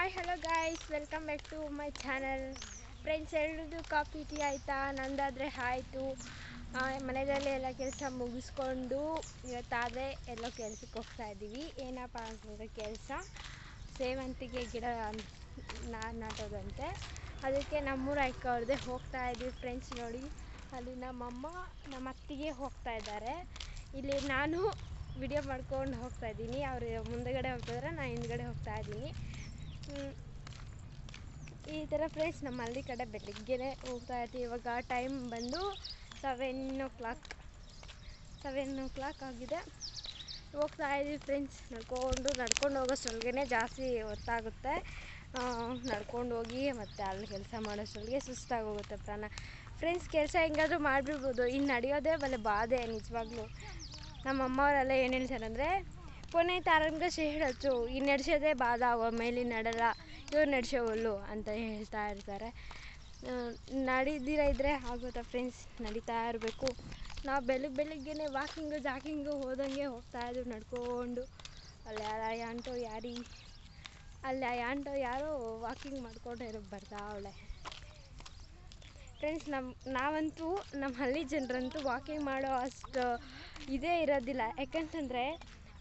Hi hello guys, welcome back to my channel. Friends, ಎಲ್ರದ್ದು coffee tea ಆಯಿತಾ? ನಂದಾದರೆ ಆಯಿತು. ಮನೆಯಲ್ಲೇ ಎಲ್ಲ ಕೆಲಸ ಮುಗಿಸ್ಕೊಂಡು ಇವತ್ತಾದರೆ ಎಲ್ಲೋ ಕೆಲಸಕ್ಕೆ ಹೋಗ್ತಾ ಇದ್ದೀವಿ. ಏನಪ್ಪ ಅಂತಂದರೆ ಕೆಲಸ ಸೇವಂತಿಗೆ ಗಿಡ ನಾಟೋದಂತೆ. ಅದಕ್ಕೆ ನಮ್ಮೂರ ಅಕ್ಕ ಅವ್ರದ್ದೇ ಹೋಗ್ತಾ ಇದ್ದೀವಿ ಫ್ರೆಂಡ್ಸ್. ನೋಡಿ, ಅಲ್ಲಿ ನಮ್ಮಮ್ಮ ನಮ್ಮ ಅತ್ತಿಗೆ ಹೋಗ್ತಾ ಇದ್ದಾರೆ. ಇಲ್ಲಿ ನಾನು ವಿಡಿಯೋ ಮಾಡ್ಕೊಂಡು ಹೋಗ್ತಾ ಇದ್ದೀನಿ. ಅವರು ಮುಂದಗಡೆ ಹೋಗ್ತಾಯಿದ್ರೆ ನಾನು ಹಿಂದ್ಗಡೆ ಹೋಗ್ತಾ ಇದ್ದೀನಿ. ಈ ಥರ ಫ್ರೆಂಡ್ಸ್ ನಮ್ಮ ಹಳ್ಳಿ ಕಡೆ ಬೆಳಗ್ಗೆನೇ ಹೋಗ್ತಾ ಇರ್ತೀವಿ. ಇವಾಗ ಟೈಮ್ ಬಂದು 7 o'clock ಆಗಿದೆ. ಹೋಗ್ತಾ ಇದ್ದೀವಿ ಫ್ರೆಂಡ್ಸ್. ನಡ್ಕೊಂಡು ಹೋಗೋಷ್ಟೊಳಗೆ ಜಾಸ್ತಿ ಹೊತ್ತಾಗುತ್ತೆ. ನಡ್ಕೊಂಡು ಹೋಗಿ ಮತ್ತು ಅಲ್ಲಿ ಕೆಲಸ ಮಾಡೋಷ್ಟೊಳಗೆ ಸುಸ್ತಾಗೋಗುತ್ತೆ ಪ್ರಾಣ. ಫ್ರೆಂಡ್ಸ್, ಕೆಲಸ ಹೆಂಗಾದರೂ ಮಾಡಿಬಿಡ್ಬೋದು, ಇನ್ನು ನಡೆಯೋದೇ ಬಾಧೆ ನಿಜವಾಗ್ಲೂ. ನಮ್ಮ ಅಮ್ಮವರೆಲ್ಲ ಏನು ಹೇಳ್ತಾರಂದರೆ, ಪೊನೆ ತಾರಂಗ ಶೇಡಚ್ಚು, ಈ ನಡೆಸೋದೇ ಬಾಧ, ಮೇಲೆ ನಡೆಲ್ಲ, ಇವ್ರು ನಡೆಸೋವಲ್ಲು ಅಂತ ಹೇಳ್ತಾ ಇರ್ತಾರೆ. ನಡೀದಿರ ಇದ್ದರೆ ಆಗುತ್ತಾ ಫ್ರೆಂಡ್ಸ್? ನಡೀತಾ ಇರಬೇಕು. ನಾವು ಬೆಳಗ್ಗೆನೇ ವಾಕಿಂಗು ಜಾಕಿಂಗು ಹೋದಂಗೆ ಹೋಗ್ತಾ ಇದ್ವಿ ನಡ್ಕೊಂಡು. ಅಲ್ಲಿ ಯಾಂಟೋ ಯಾರೋ ವಾಕಿಂಗ್ ಮಾಡ್ಕೊಂಡು ಬರ್ತಾ ಅವಳೆ ಫ್ರೆಂಡ್ಸ್. ನಾವಂತೂ ನಮ್ಮ ಹಳ್ಳಿ ಜನರಂತೂ ವಾಕಿಂಗ್ ಮಾಡೋ ಅಷ್ಟು ಇದೇ ಇರೋದಿಲ್ಲ. ಯಾಕಂತಂದರೆ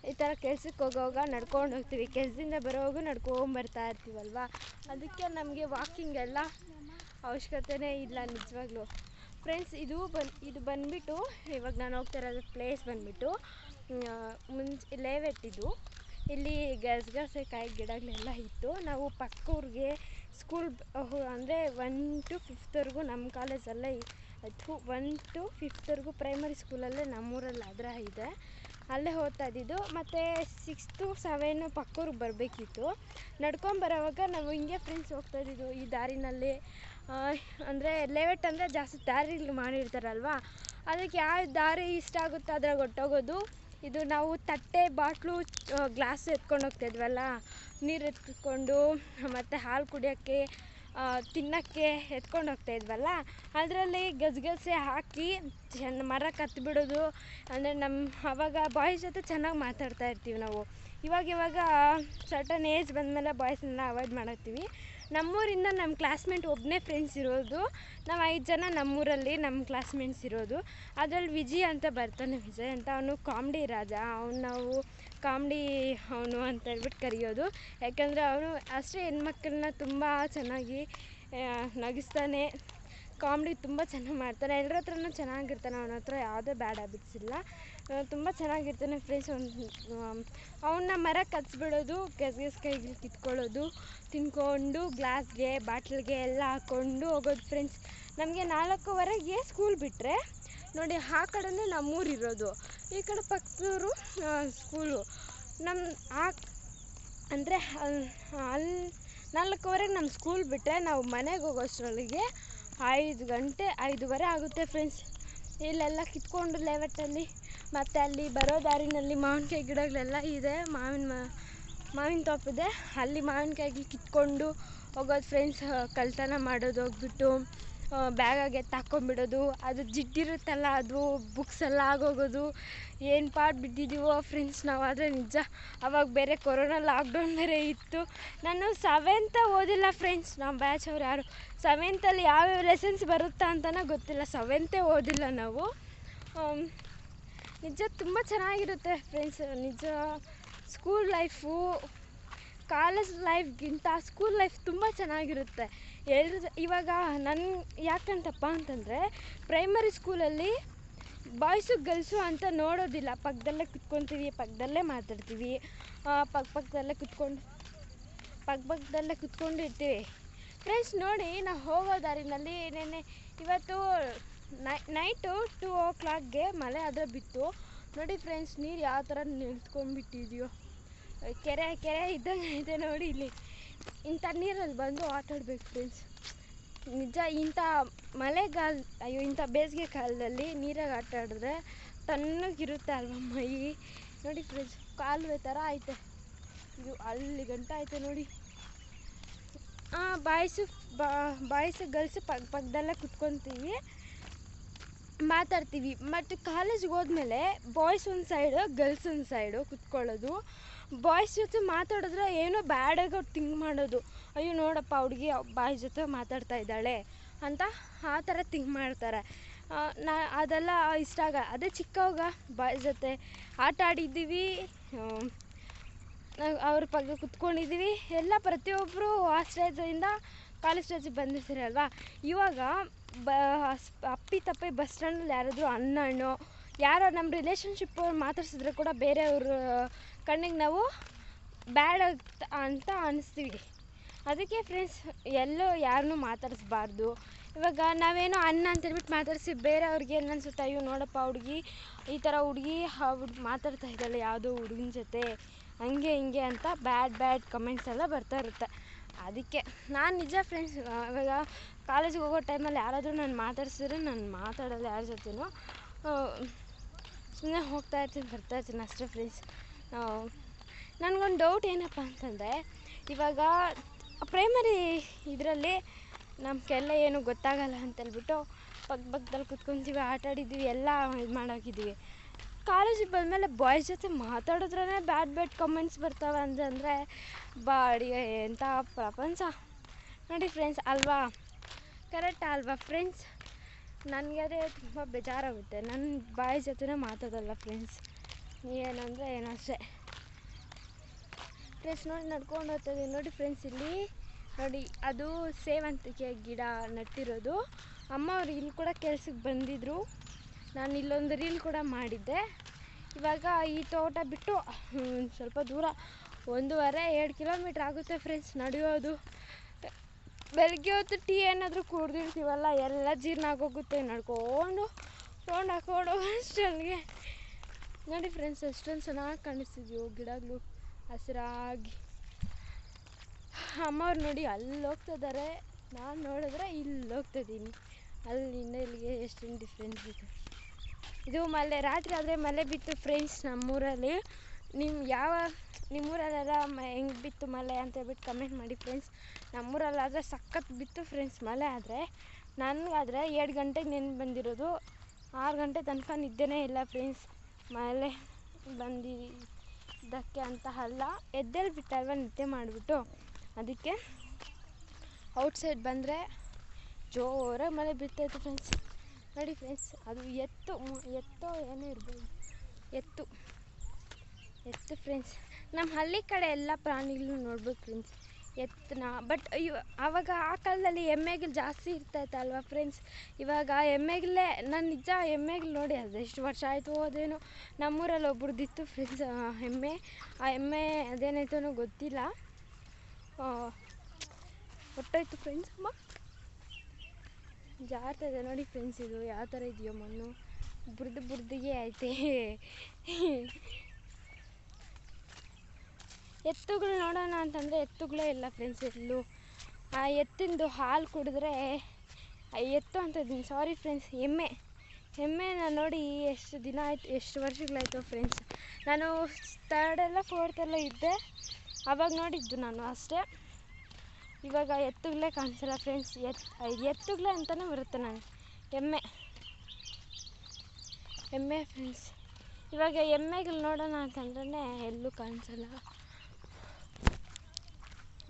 ಈ ಥರ ಕೆಲ್ಸಕ್ಕೆ ಹೋಗೋವಾಗ ನಡ್ಕೊಂಡು ಹೋಗ್ತೀವಿ, ಕೆಲಸದಿಂದ ಬರೋವಾಗೂ ನಡ್ಕೊಂಬರ್ತಾ ಇರ್ತೀವಲ್ವ. ಅದಕ್ಕೆ ನಮಗೆ ವಾಕಿಂಗ್ ಎಲ್ಲ ಅವಶ್ಯಕತೆಯೇ ಇಲ್ಲ ನಿಜವಾಗ್ಲೂ ಫ್ರೆಂಡ್ಸ್. ಇದು ಬಂದುಬಿಟ್ಟು ಇವಾಗ ನಾನು ಹೋಗ್ತಾ ಇರೋದು ಪ್ಲೇಸ್ ಬಂದುಬಿಟ್ಟು ಲೇಔಟ್. ಇಲ್ಲಿ ಗಸಗಸೆಕಾಯಿ ಗಿಡಗಳೆಲ್ಲ ಇತ್ತು. ನಾವು ಪಕ್ಕೂರಿಗೆ ಸ್ಕೂಲ್ ಅಂದರೆ 1 to 5th ನಮ್ಮ ಕಾಲೇಜಲ್ಲೇ 1 to 5th ಪ್ರೈಮರಿ ಸ್ಕೂಲಲ್ಲೇ ನಮ್ಮೂರಲ್ಲಿ ಆದರೆ ಇದೆ, ಅಲ್ಲೇ ಓದ್ತಾ ಇದ್ದಿದ್ದು. ಮತ್ತು 6 to 7 ಪಕ್ಕೂರಿಗೆ ಬರಬೇಕಿತ್ತು. ನಡ್ಕೊಂಬರೋವಾಗ ನಾವು ಹಿಂಗೆ ಫ್ರೆಂಡ್ಸ್ ಹೋಗ್ತಾ ಇದ್ದಿದ್ದು ಈ ದಾರಿನಲ್ಲಿ. ಅಂದರೆ ಲೇಔಟ್ ಅಂದರೆ ಜಾಸ್ತಿ ದಾರಿಗಳು ಮಾಡಿರ್ತಾರಲ್ವ, ಅದಕ್ಕೆ ಯಾವ ದಾರಿ ಇಷ್ಟ ಆಗುತ್ತೋ ಅದ್ರಾಗ ಹೊಟ್ಟೋಗೋದು. ಇದು ನಾವು ತಟ್ಟೆ ಬಾಟ್ಲು ಗ್ಲಾಸ್ ಎತ್ಕೊಂಡು ಹೋಗ್ತಾಯಿದ್ವಲ್ಲ, ನೀರು ಎತ್ಕೊಂಡು ಮತ್ತು ಹಾಲು ಕುಡಿಯೋಕ್ಕೆ ತಿನ್ನೋಕ್ಕೆ ಎತ್ಕೊಂಡು ಹೋಗ್ತಾಯಿದ್ವಲ್ಲ, ಅದರಲ್ಲಿ ಗಸಗಸೆ ಹಾಕಿ ಮರ ಕತ್ತಿಬಿಡೋದು. ಅಂದರೆ ಆವಾಗ ಬಾಯ್ಸ್ ಜೊತೆ ಚೆನ್ನಾಗಿ ಮಾತಾಡ್ತಾ ಇರ್ತೀವಿ ನಾವು. ಇವಾಗ ಸರ್ಟನ್ ಏಜ್ ಬಂದಮೇಲೆ ಬಾಯ್ಸನ್ನ ಅವಾಯ್ಡ್ ಮಾಡತ್ತೀವಿ. ನಮ್ಮೂರಿಂದ ನಮ್ಮ ಕ್ಲಾಸ್ಮೇಟ್ ಒಬ್ಬನೇ ಫ್ರೆಂಡ್ಸ್ ಇರೋದು. ನಾವು 5 ಜನ ನಮ್ಮೂರಲ್ಲಿ ನಮ್ಮ ಕ್ಲಾಸ್ಮೇಟ್ಸ್ ಇರೋದು. ಅದರಲ್ಲಿ ವಿಜಯ್ ಅಂತ ಬರ್ತಾನೆ, ವಿಜಯ್ ಅಂತ. ಅವನು ಕಾಮಿಡಿ ರಾಜ. ನಾವು ಕಾಮಿಡಿ ಅವನು ಅಂತ ಹೇಳ್ಬಿಟ್ಟು ಕರೆಯೋದು. ಯಾಕಂದರೆ ಅವನು ಅಷ್ಟೇ ಹೆಣ್ಮಕ್ಳನ್ನ ತುಂಬ ಚೆನ್ನಾಗಿ ನಗಿಸ್ತಾನೆ. ಕಾಮಿಡಿ ತುಂಬ ಚೆನ್ನಾಗಿ ಮಾಡ್ತಾನೆ. ಎಲ್ಲರ ಹತ್ರನೂ ಚೆನ್ನಾಗಿರ್ತಾನೆ. ಅವನ ಹತ್ರ ಯಾವುದೇ ಬ್ಯಾಡ್ ಹ್ಯಾಬಿಟ್ಸ್ ಇಲ್ಲ. ತುಂಬ ಚೆನ್ನಾಗಿರ್ತಾನೆ ಫ್ರೆಂಡ್ಸ್. ಅವನ್ನ ಮರ ಕಚ್ಬಿಡೋದು, ಗಸಗಸೆಕಾಯಿಗಳು ಕಿತ್ಕೊಳ್ಳೋದು, ತಿನ್ಕೊಂಡು ಗ್ಲಾಸ್ಗೆ ಬಾಟ್ಲಿಗೆ ಎಲ್ಲ ಹಾಕ್ಕೊಂಡು ಹೋಗೋದು ಫ್ರೆಂಡ್ಸ್. ನಮಗೆ 4:15ಗೆ ಸ್ಕೂಲ್ ಬಿಟ್ಟರೆ ನೋಡಿ, ಆ ಕಡೆನೇ ನಮ್ಮೂರಿರೋದು, ಈ ಕಡೆ ಪಕ್ಕದೂರು ಸ್ಕೂಲು. ಅಂದರೆ ಅಲ್ಲಿ 4:15ಗೆ ನಮ್ಮ ಸ್ಕೂಲ್ ಬಿಟ್ಟರೆ ನಾವು ಮನೆಗೆ ಹೋಗೋಷ್ಟರೊಳಗೆ 5 ಗಂಟೆ 5:15 ಆಗುತ್ತೆ ಫ್ರೆಂಡ್ಸ್. ಇಲ್ಲೆಲ್ಲ ಕಿತ್ಕೊಂಡು ಲೇಔಟಲ್ಲಿ. ಮತ್ತು ಅಲ್ಲಿ ಬರೋ ದಾರಿನಲ್ಲಿ ಮಾವಿನಕಾಯಿ ಗಿಡಗಳೆಲ್ಲ ಇದೆ, ಮಾವಿನ ತೋಪಿದೆ. ಅಲ್ಲಿ ಮಾವಿನಕಾಯಿಗಳು ಕಿತ್ಕೊಂಡು ಹೋಗೋದು ಫ್ರೆಂಡ್ಸ್. ಕಳ್ತನ ಮಾಡೋದು ಹೋಗ್ಬಿಟ್ಟು ಬ್ಯಾಗಾಗೆ ಎತ್ತಾಕೊಂಬಿಡೋದು. ಅದು ಜಿಡ್ಡಿರುತ್ತಲ್ಲ, ಅದು ಬುಕ್ಸ್ ಎಲ್ಲ ಆಗೋಗೋದು. ಏನು ಪಾಡು ಬಿದ್ದಿದ್ದೀವೋ ಫ್ರೆಂಡ್ಸ್ ನಾವು. ಆದರೆ ನಿಜ, ಅವಾಗ ಬೇರೆ ಕೊರೋನಾ ಲಾಕ್ಡೌನ್ ಬೇರೆ ಇತ್ತು. ನಾನು 7th ಓದಿಲ್ಲ ಫ್ರೆಂಡ್ಸ್. ನಮ್ಮ ಬ್ಯಾಚ್ ಅವ್ರು ಯಾರು 7th ಯಾವ್ಯಾವ ಲೆಸನ್ಸ್ ಬರುತ್ತಾ ಅಂತಲೇ ಗೊತ್ತಿಲ್ಲ. 7th ಓದಿಲ್ಲ ನಾವು. ನಿಜ ತುಂಬ ಚೆನ್ನಾಗಿರುತ್ತೆ ಫ್ರೆಂಡ್ಸ್. ನಿಜ ಸ್ಕೂಲ್ ಲೈಫು ಕಾಲೇಜ್ ಲೈಫ್ಗಿಂತ ಸ್ಕೂಲ್ ಲೈಫ್ ತುಂಬ ಚೆನ್ನಾಗಿರುತ್ತೆ. ಇವಾಗ ಯಾಕಂತಪ್ಪ ಅಂತಂದರೆ, ಪ್ರೈಮರಿ ಸ್ಕೂಲಲ್ಲಿ ಬಾಯ್ಸು ಗರ್ಲ್ಸು ಅಂತ ನೋಡೋದಿಲ್ಲ. ಪಕ್ಕದಲ್ಲೇ ಕುತ್ಕೊತೀವಿ, ಪಕ್ಕದಲ್ಲೇ ಮಾತಾಡ್ತೀವಿ, ಪಕ್ಕದಲ್ಲೇ ಕುತ್ಕೊಂಡಿರ್ತೀವಿ ಫ್ರೆಂಡ್ಸ್. ನೋಡಿ, ನಾವು ಹೋಗೋ ದಾರಿನಲ್ಲಿ ಇವತ್ತು ನೈಟು 2 o'clockಗೆ ಮಳೆ ಆದರೆ ಬಿತ್ತು. ನೋಡಿ ಫ್ರೆಂಡ್ಸ್, ನೀರು ಯಾವ ಥರ ನಿಂತ್ಕೊಂಡ್ಬಿಟ್ಟಿದೆಯೋ. ಕೆರೆ ಇದ್ದಂಗೆ ಇದೆ ನೋಡಿ ಇಲ್ಲಿ. ಇಂಥ ನೀರಲ್ಲಿ ಬಂದು ಆಟಾಡ್ಬೇಕು ಫ್ರೆಂಡ್ಸ್. ನಿಜ, ಇಂಥ ಇಂಥ ಬೇಸಿಗೆ ಕಾಲದಲ್ಲಿ ನೀರಾಗ ಆಟ ಆಡಿದ್ರೆ ತಣ್ಣಗಿರುತ್ತೆ ಅಲ್ವ ಮೈ. ನೋಡಿ ಫ್ರೆಂಡ್ಸ್, ಕಾಲುವೆ ಥರ ಐತೆ ಇದು, ಅಲ್ಲಿ ಗಂಟ ಐತೆ ನೋಡಿ. ಬಾಯ್ಸು ಗರ್ಲ್ಸು ಪಕ್ಕದಲ್ಲೇ ಕುತ್ಕೊತೀವಿ. ಮಾತಾಡ್ತೀವಿ. ಮತ್ತು ಕಾಲೇಜಿಗೆ ಹೋದ್ಮೇಲೆ ಬಾಯ್ಸ್ ಒಂದು ಸೈಡು ಗರ್ಲ್ಸ್ ಒಂದು ಸೈಡು ಕುತ್ಕೊಳ್ಳೋದು. ಬಾಯ್ಸ್ ಜೊತೆ ಮಾತಾಡಿದ್ರೆ ಏನೋ ಬ್ಯಾಡಾಗಿ ಅವ್ರು ಥಿಂಕ್ ಮಾಡೋದು, ಅಯ್ಯೋ ನೋಡಪ್ಪ ಹುಡುಗಿ ಬಾಯ್ ಜೊತೆ ಮಾತಾಡ್ತಾ ಇದ್ದಾಳೆ ಅಂತ ಆ ಥರ ಥಿಂಕ್ ಮಾಡ್ತಾರೆ. ಅದೆಲ್ಲ ಇಷ್ಟ ಆಗ. ಅದೇ ಚಿಕ್ಕವಾಗ ಬಾಯ್ ಜೊತೆ ಆಟ ಆಡಿದ್ದೀವಿ, ಅವ್ರ ಪಕ್ಕ ಕುತ್ಕೊಂಡಿದ್ದೀವಿ ಎಲ್ಲ. ಪ್ರತಿಯೊಬ್ಬರು ಆ ಸ್ಟೇಜಿಂದ ಕಾಲೇಜ್ ಸ್ಟೇಜಿಗೆ ಬಂದಿರ್ತಾರೆ ಅಲ್ವಾ. ಇವಾಗ ಅಪ್ಪಿ ಬಸ್ ಸ್ಟ್ಯಾಂಡಲ್ಲಿ ಯಾರಾದರೂ ಅಣ್ಣನೋ ಯಾರೋ ನಮ್ಮ ರಿಲೇಷನ್ಶಿಪ್ ಅವ್ರು ಮಾತಾಡ್ಸಿದ್ರೆ ಕೂಡ ಬೇರೆಯವ್ರ ಕಣ್ಣಿಗೆ ನಾವು ಬ್ಯಾಡ್ ಅಂತ ಅನಿಸ್ತೀವಿ. ಅದಕ್ಕೆ ಫ್ರೆಂಡ್ಸ್ ಎಲ್ಲೂ ಯಾರನ್ನೂ ಮಾತಾಡಿಸ್ಬಾರ್ದು. ಇವಾಗ ನಾವೇನೋ ಅಣ್ಣ ಅಂತೇಳ್ಬಿಟ್ಟು ಮಾತಾಡಿಸಿ ಬೇರೆಯವ್ರಿಗೆ ಏನು ಅನ್ಸುತ್ತೆ, ಅಯ್ಯೋ ನೋಡಪ್ಪ ಹುಡುಗಿ ಈ ಥರ ಹುಡುಗಿ ಮಾತಾಡ್ತಾ ಇದ್ದಾಳೆ ಯಾವುದೋ ಹುಡುಗನ ಜೊತೆ ಹಂಗೆ ಹಿಂಗೆ ಅಂತ ಬ್ಯಾಡ್ ಕಮೆಂಟ್ಸ್ ಎಲ್ಲ ಬರ್ತಾ ಇರುತ್ತೆ. ಅದಕ್ಕೆ ನಾನು ನಿಜ ಫ್ರೆಂಡ್ಸ್ ಇವಾಗ ಕಾಲೇಜಿಗೆ ಹೋಗೋ ಟೈಮಲ್ಲಿ ಯಾರಾದರೂ ನಾನು ಮಾತಾಡ್ಸಿದ್ರೆ ನಾನು ಮಾತಾಡೋಲ್ಲ ಯಾರ ಜೊತೆನೂ, ಸುಮ್ಮನೆ ಹೋಗ್ತಾಯಿರ್ತೀನಿ ಬರ್ತಾಯಿರ್ತೀನಿ ಅಷ್ಟೇ ಫ್ರೆಂಡ್ಸ್. ನನಗೊಂದು ಡೌಟ್ ಏನಪ್ಪ ಅಂತಂದರೆ, ಇವಾಗ ಪ್ರೈಮರಿ ಇದರಲ್ಲಿ ನಮಗೆಲ್ಲ ಏನೂ ಗೊತ್ತಾಗಲ್ಲ ಅಂತೇಳ್ಬಿಟ್ಟು ಪಕ್ಕದಲ್ಲಿ ಕುತ್ಕೊತೀವಿ, ಆಟ ಆಡಿದ್ದೀವಿ, ಎಲ್ಲ ಇದು ಮಾಡೋಗಿದ್ದೀವಿ. ಕಾಲೇಜಿಗೆ ಬಂದಮೇಲೆ ಬಾಯ್ಸ್ ಜೊತೆ ಮಾತಾಡಿದ್ರೇ ಬ್ಯಾಡ್ ಕಮೆಂಟ್ಸ್ ಬರ್ತವೆ ಅಂತಂದರೆ ಬಾಡಿ ಎಂಥ ಪ್ರಪಂಚ ನೋಡಿ ಫ್ರೆಂಡ್ಸ್, ಅಲ್ವಾ? ಕರೆಕ್ಟ್ ಅಲ್ವಾ ಫ್ರೆಂಡ್ಸ್? ನನಗೆ ಅದೇ ತುಂಬ ಬೇಜಾರಾಗುತ್ತೆ. ನನ್ನ ಬಾಯ್ಸ್ ಜೊತೆ ಮಾತಾಡೋಲ್ಲ ಫ್ರೆಂಡ್ಸ್, ಏನಂದರೆ ಏನೋ ಅಷ್ಟೇ ಫ್ರೆಂಡ್ಸ್. ನೋಡಿ ನಡ್ಕೊಂಡು ಹೋಗ್ತಾಯಿದ್ದೀವಿ ನೋಡಿ ಫ್ರೆಂಡ್ಸ್, ಇಲ್ಲಿ ನೋಡಿ ಅದು ಸೇವಂತಿಗೆ ಗಿಡ ನಟ್ಟಿರೋದು. ಅಮ್ಮ ಅವ್ರು ಇಲ್ಲಿ ಕೂಡ ಕೆಲ್ಸಕ್ಕೆ ಬಂದಿದ್ದರು. ನಾನು ಇಲ್ಲೊಂದು ರೀಲ್ ಕೂಡ ಮಾಡಿದ್ದೆ. ಇವಾಗ ಈ ತೋಟ ಬಿಟ್ಟು ಸ್ವಲ್ಪ ದೂರ 1.5-2 ಕಿಲೋಮೀಟ್ರ್ ಆಗುತ್ತೆ ಫ್ರೆಂಡ್ಸ್ ನಡೆಯೋದು. ಬೆಳಗ್ಗೆ ಹೊತ್ತು ಟೀ ಏನಾದರೂ ಕುಡ್ದಿರ್ತೀವಲ್ಲ ಎಲ್ಲ ಜೀರ್ಣ ಆಗೋಗುತ್ತೆ ನಡ್ಕೊಂಡು ರೌಂಡ್ ಹಾಕೊಂಡು ಅಷ್ಟಲ್ಲಿಗೆ. ನೋಡಿ ಫ್ರೆಂಡ್ಸ್ ಎಷ್ಟೊಂದು ಚೆನ್ನಾಗಿ ಕಾಣಿಸ್ತಿದ್ಯೋ ಗಿಡಗಳು ಹಸಿರಾಗಿ. ಅಮ್ಮವ್ರು ನೋಡಿ ಅಲ್ಲಿ ಹೋಗ್ತಿದ್ದಾರೆ, ನಾನು ನೋಡಿದ್ರೆ ಇಲ್ಲಿ ಹೋಗ್ತಾಯಿದ್ದೀನಿ. ಅಲ್ಲಿಂದ ಇಲ್ಲಿಗೆ ಎಷ್ಟೊಂದು ಡಿಫ್ರೆನ್ಸ್ ಇದೆ. ಇದು ರಾತ್ರಿ ಆದರೆ ಮಳೆ ಬಿತ್ತು ಫ್ರೆಂಡ್ಸ್ ನಮ್ಮೂರಲ್ಲಿ. ನಿಮ್ಮೂರಲ್ಲೆಲ್ಲ ಹೆಂಗೆ ಬಿತ್ತು ಮಳೆ ಅಂತ ಹೇಳ್ಬಿಟ್ಟು ಕಮೆಂಟ್ ಮಾಡಿ ಫ್ರೆಂಡ್ಸ್. ನಮ್ಮೂರಲ್ಲಾದರೆ ಸಖತ್ ಬಿತ್ತು ಫ್ರೆಂಡ್ಸ್ ಮಳೆ. ಆದರೆ ನನಗಾದರೆ 7 ಗಂಟೆಗೆ ನೆನ್ಪು ಬಂದಿರೋದು, 6 ಗಂಟೆ ತನಕ ನಿದ್ದೆನೇ ಇಲ್ಲ ಫ್ರೆಂಡ್ಸ್. ಮಳೆ ಬಂದಿದ್ದಕ್ಕೆ ಅಂತ ಅಲ್ಲ, ಎದ್ದೇಳಿ ಬಿಟ್ಟಲ್ವ ನಿದ್ದೆ ಮಾಡಿಬಿಟ್ಟು, ಅದಕ್ಕೆ ಔಟ್ಸೈಡ್ ಬಂದರೆ ಜೋರಾಗಿ ಮಳೆ ಬಿಡ್ತಾಯಿತ್ತು ಫ್ರೆಂಡ್ಸ್. ನೋಡಿ ಫ್ರೆಂಡ್ಸ್ ಅದು ಎತ್ತೋ ಏನೋ ಇರ್ಬೋದು, ಎತ್ತು ಫ್ರೆಂಡ್ಸ್. ನಮ್ಮ ಹಳ್ಳಿ ಕಡೆ ಎಲ್ಲ ಪ್ರಾಣಿಗಳು ನೋಡ್ಬೋದು ಫ್ರೆಂಡ್ಸ್ ಎತ್ತನ್ನ. ಬಟ್ ಆವಾಗ ಆ ಕಾಲದಲ್ಲಿ ಎಮ್ಮೆಗಳು ಜಾಸ್ತಿ ಇರ್ತಾಯಿತ್ತಲ್ವ ಫ್ರೆಂಡ್ಸ್. ಇವಾಗ ಎಮ್ಮೆಗಳೇ ನಾನು ನಿಜ ಎಮ್ಮೆಗಳು ನೋಡಿ ಅದೆಷ್ಟು ವರ್ಷ ಆಯಿತು ಅದೇನೋ. ನಮ್ಮೂರಲ್ಲಿ ಒಬ್ರದ್ದಿತ್ತು ಫ್ರೆಂಡ್ಸ್ ಎಮ್ಮೆ. ಆ ಎಮ್ಮೆ ಅದೇನಾಯ್ತೋ ಗೊತ್ತಿಲ್ಲ, ಹೊಟ್ಟೋಯ್ತು ಫ್ರೆಂಡ್ಸ್. ಅಮ್ಮ ಜಾರ್ತಾ ಇದೆ ನೋಡಿ ಫ್ರೆಂಡ್ಸ್, ಇದು ಯಾವ ಥರ ಇದೆಯೋ ಮಣ್ಣು ಬುರ್ದಿಗೆ ಐತೆ. ಎತ್ತುಗಳು ನೋಡೋಣ ಅಂತಂದರೆ ಎತ್ತುಗಳೇ ಇಲ್ಲ ಫ್ರೆಂಡ್ಸ್ ಎಲ್ಲೂ. ಆ ಎತ್ತಿಂದು ಹಾಲು ಕುಡಿದ್ರೆ ಎತ್ತು ಅಂತ ಇದ್ದೀನಿ, ಸಾರಿ ಫ್ರೆಂಡ್ಸ್, ಎಮ್ಮೆನ ನೋಡಿ ಎಷ್ಟು ದಿನ ಆಯಿತು, ಎಷ್ಟು ವರ್ಷಗಳಾಯಿತು ಫ್ರೆಂಡ್ಸ್. ನಾನು 3rd ಎಲ್ಲ 4th ಎಲ್ಲ ಇದ್ದೆ, ಆವಾಗ ನೋಡಿದ್ದು ನಾನು ಅಷ್ಟೇ. ಇವಾಗ ಎತ್ತುಗಳೇ ಕಾಣಿಸಲ್ಲ ಫ್ರೆಂಡ್ಸ್. ಎತ್ತುಗಳೇ ಅಂತಲೇ ಬರುತ್ತೆ ನನಗೆ ಎಮ್ಮೆ ಫ್ರೆಂಡ್ಸ್. ಇವಾಗ ಎಮ್ಮೆಗಳು ನೋಡೋಣ ಅಂತಂದ್ರೆ ಎಲ್ಲೂ ಕಾಣಿಸಲ್ಲ.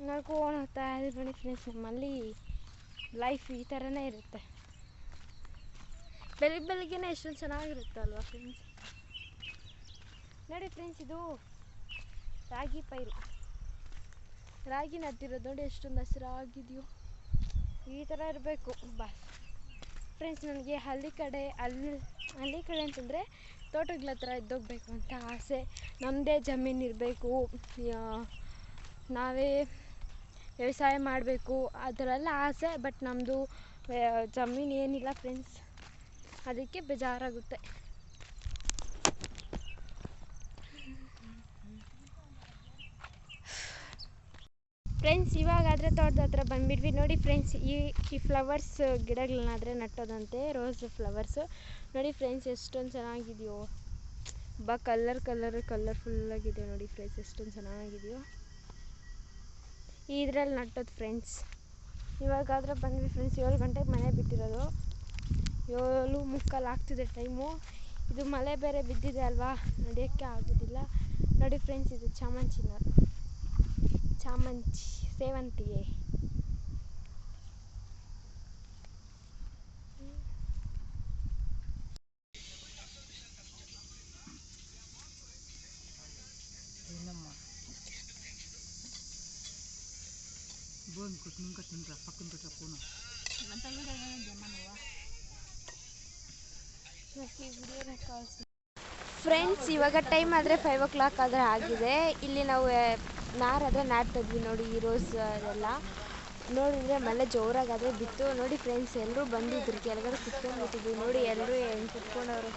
ನಡ್ಕೊಂಡು ಹೋಗ್ತಾ ಇದ್ದೀವಿ ನೋಡಿ ಫ್ರೆಂಡ್ಸ್. ನಮ್ಮಲ್ಲಿ ಲೈಫ್ ಈ ಥರನೇ ಇರುತ್ತೆ. ಬೆಳಗ್ಗೆನೇ ಎಷ್ಟೊಂದು ಚೆನ್ನಾಗಿರುತ್ತೆ ಅಲ್ವಾ ಫ್ರೆಂಡ್ಸ್. ನೋಡಿ ಫ್ರೆಂಡ್ಸ್, ಇದು ರಾಗಿ ಪೈರು, ರಾಗಿ ನಟ್ಟಿರೋದು ನೋಡಿ ಎಷ್ಟೊಂದು ಹಸಿರಾಗಿದೆಯೋ. ಈ ಥರ ಇರಬೇಕು ಬಸ್ ಫ್ರೆಂಡ್ಸ್. ನನಗೆ ಹಳ್ಳಿ ಕಡೆ ಅಂತಂದರೆ ತೋಟಗಳ ಹತ್ರ ಇದ್ದೋಗ್ಬೇಕು ಅಂತ ಆಸೆ. ನಮ್ಮದೇ ಜಮೀನು ಇರಬೇಕು, ನಾವೇ ವ್ಯವಸಾಯ ಮಾಡಬೇಕು ಆ ಥರ ಎಲ್ಲ ಆಸೆ. ಬಟ್ ನಮ್ಮದು ಜಮೀನು ಏನಿಲ್ಲ ಫ್ರೆಂಡ್ಸ್, ಅದಕ್ಕೆ ಬೇಜಾರಾಗುತ್ತೆ. ಫ್ರೆಂಡ್ಸ್ ಇವಾಗಾದರೆ ತೋಟದ ಹತ್ರ ಬಂದುಬಿಟ್ವಿ ನೋಡಿ ಫ್ರೆಂಡ್ಸ್. ಈ ಫ್ಲವರ್ಸ್ ಗಿಡಗಳನ್ನಾದರೆ ನಟ್ಟೋದಂತೆ, ರೋಸ್ ಫ್ಲವರ್ಸು ನೋಡಿ ಫ್ರೆಂಡ್ಸ್ ಎಷ್ಟೊಂದು ಚೆನ್ನಾಗಿದೆಯೋ. ಕಲರ್ಫುಲ್ಲಾಗಿದೆ ನೋಡಿ ಫ್ರೆಂಡ್ಸ್, ಎಷ್ಟೊಂದು ಚೆನ್ನಾಗಿದೆಯೋ. ಇದರಲ್ಲಿ ನಟ್ಟೋದು ಫ್ರೆಂಡ್ಸ್. ಇವಾಗಾದರೆ ಬಂದ್ವಿ ಫ್ರೆಂಡ್ಸ್. 7 ಗಂಟೆಗೆ ಮನೆ ಬಿಟ್ಟಿರೋದು, 7:45 ಆಗ್ತಿದೆ ಟೈಮು. ಇದು ಮಳೆ ಬೇರೆ ಬಿದ್ದಿದೆ ಅಲ್ವಾ, ನಡೆಯೋಕ್ಕೆ ಆಗೋದಿಲ್ಲ. ನೋಡಿ ಫ್ರೆಂಡ್ಸ್, ಇದು ಚಾಮಂಚಿ ಸೇವಂತಿಗೆ. ಫ್ರೆಂಡ್ಸ್, ಇವಾಗ ಟೈಮ್ ಆದರೆ 5 o'clock ಆದರೆ ಆಗಿದೆ. ಇಲ್ಲಿ ನಾವು ನಾರಾದರೆ ನಾಟ್ತಿದ್ವಿ ನೋಡಿ, ಈ ರೋಸ್ ಅದೆಲ್ಲ ನೋಡಿದ್ರೆ ಮಳೆ ಜೋರಾಗಾದರೆ ಬಿತ್ತು. ನೋಡಿ ಫ್ರೆಂಡ್ಸ್, ಎಲ್ಲರೂ ಬಂದಿದ್ರು, ಕೆಳಗಡೆ ಕುತ್ಕೊಂಡ್ಬಿಟ್ಟಿದ್ವಿ. ನೋಡಿ ಎಲ್ಲರೂ ಹೆಂಗೆ ಕುತ್ಕೊಂಡವರು.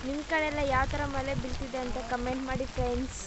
ನಿಮ್ಮ ಕಡೆ ಎಲ್ಲ ಯಾವ ಥರ ಮಳೆ ಬೀಳ್ತಿದೆ ಅಂತ ಕಮೆಂಟ್ ಮಾಡಿ ಫ್ರೆಂಡ್ಸ್.